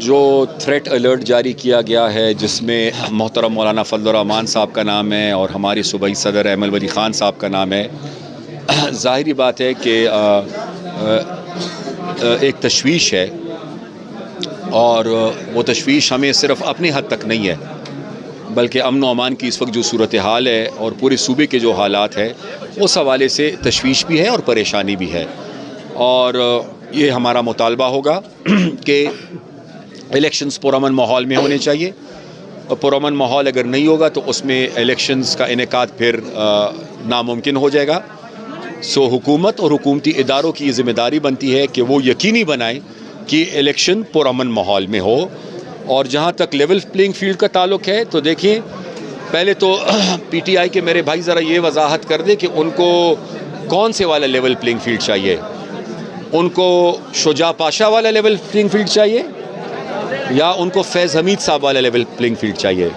جو threat alert جاری کیا گیا ہے جس میں محترم مولانا فضل الرحمان صاحب کا نام ہے اور ہماری صوبائی صدر ایمل ولی خان صاحب کا نام ہے، ظاہری بات ہے کہ ایک تشویش ہے، اور وہ تشویش ہمیں صرف اپنی حد تک نہیں ہے بلکہ امن و امان کی اس وقت جو صورتحال ہے اور پورے صوبے کے جو حالات ہیں اس حوالے سے تشویش بھی ہے اور پریشانی بھی ہے، اور یہ ہمارا مطالبہ ہوگا کہ الیکشنز پرامن ماحول میں ہونے چاہیے، اور پرامن ماحول اگر نہیں ہوگا تو اس میں الیکشنز کا انعقاد پھر ناممکن ہو جائے گا۔ سو حکومت اور حکومتی اداروں کی یہ ذمہ داری بنتی ہے کہ وہ یقینی بنائیں کہ الیکشن پرامن ماحول میں ہو۔ اور جہاں تک لیول پلینگ فیلڈ کا تعلق ہے تو دیکھیں، پہلے تو پی ٹی آئی کے میرے بھائی ذرا یہ وضاحت کر دیں کہ ان کو کون سے والا لیول پلینگ فیلڈ چاہیے؟ ان کو شجاع پاشا والا لیول پلینگ فیلڈ چاہیے یا ان کو فیض حمید صاحب والا لیول پلینگ فیلڈ چاہیے؟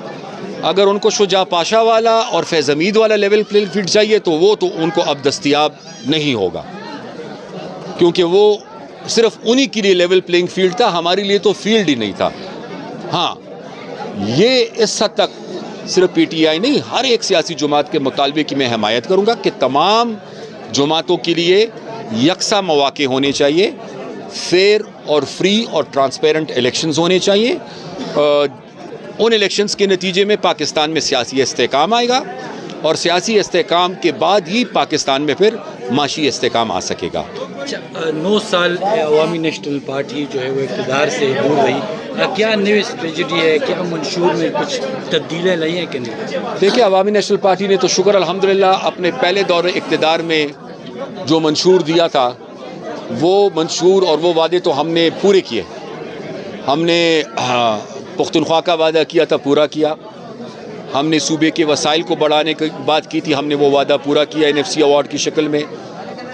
اگر ان کو شجاع پاشا والا اور فیض حمید والا لیول پلینگ فیلڈ چاہیے تو وہ تو ان کو اب دستیاب نہیں ہوگا، کیونکہ وہ صرف انہی کے لیے لیول پلینگ فیلڈ تھا، ہمارے لیے تو فیلڈ ہی نہیں تھا۔ ہاں، یہ اس حد تک صرف پی ٹی آئی نہیں، ہر ایک سیاسی جماعت کے مطالبے کی میں حمایت کروں گا کہ تمام جماعتوں کے لیے یکساں مواقع ہونے چاہیے، فیئر اور فری اور ٹرانسپیرنٹ الیکشنز ہونے چاہیے۔ ان الیکشنز کے نتیجے میں پاکستان میں سیاسی استحکام آئے گا، اور سیاسی استحکام کے بعد ہی پاکستان میں پھر معاشی استحکام آ سکے گا۔ 9 سال عوامی نیشنل پارٹی جو ہے وہ اقتدار سے دور رہی، کیا نیو اسٹریٹجی ہے، کیا منشور میں کچھ تبدیلیاں لائی ہیں کہ نہیں؟ دیکھیں، عوامی نیشنل پارٹی نے تو شکر الحمدللہ اپنے پہلے دور اقتدار میں جو منشور دیا تھا وہ منشور اور وہ وعدے تو ہم نے پورے کیے۔ ہم نے پختونخوا کا وعدہ کیا تھا، پورا کیا۔ ہم نے صوبے کے وسائل کو بڑھانے کی بات کی تھی، ہم نے وہ وعدہ پورا کیا NFC ایوارڈ کی شکل میں۔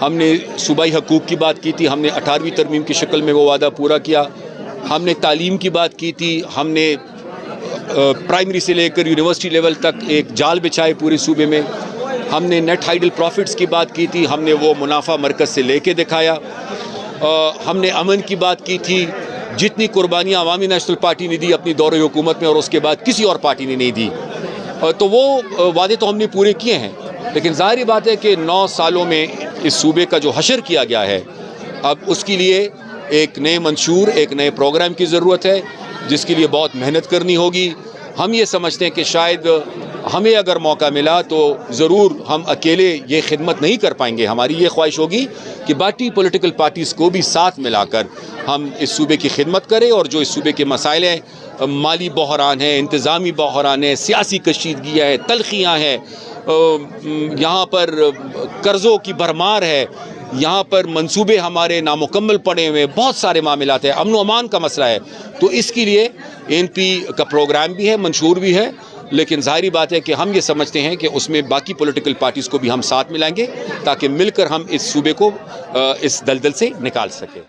ہم نے صوبائی حقوق کی بات کی تھی، ہم نے 18ویں ترمیم کی شکل میں وہ وعدہ پورا کیا۔ ہم نے تعلیم کی بات کی تھی، ہم نے پرائمری سے لے کر یونیورسٹی لیول تک ایک جال بچھائے پورے صوبے میں۔ ہم نے نیٹ ہائیڈل پروفٹس کی بات کی تھی، ہم نے وہ منافع مرکز سے لے کے دکھایا۔ ہم نے امن کی بات کی تھی، جتنی قربانیاں عوامی نیشنل پارٹی نے دی اپنی دور حکومت میں اور اس کے بعد کسی اور پارٹی نے نہیں دی، تو وہ وعدے تو ہم نے پورے کیے ہیں۔ لیکن ظاہری بات ہے کہ 9 سالوں میں اس صوبے کا جو حشر کیا گیا ہے، اب اس کے لیے ایک نئے منشور، ایک نئے پروگرام کی ضرورت ہے، جس کے لیے بہت محنت کرنی ہوگی۔ ہم یہ سمجھتے ہیں کہ شاید ہمیں اگر موقع ملا تو ضرور ہم اکیلے یہ خدمت نہیں کر پائیں گے۔ ہماری یہ خواہش ہوگی کہ باقی پولیٹیکل پارٹیز کو بھی ساتھ ملا کر ہم اس صوبے کی خدمت کریں، اور جو اس صوبے کے مسائل ہیں، مالی بحران ہے، انتظامی بحران ہے، سیاسی کشیدگیاں ہیں، تلخیاں ہیں، یہاں پر قرضوں کی بھرمار ہے، یہاں پر منصوبے ہمارے نامکمل پڑے ہوئے، بہت سارے معاملات ہیں، امن و امان کا مسئلہ ہے، تو اس کے لیے NP کا پروگرام بھی ہے، منشور بھی ہے۔ لیکن ظاہری بات ہے کہ ہم یہ سمجھتے ہیں کہ اس میں باقی پولیٹیکل پارٹیز کو بھی ہم ساتھ ملائیں گے تاکہ مل کر ہم اس صوبے کو اس دلدل سے نکال سکیں۔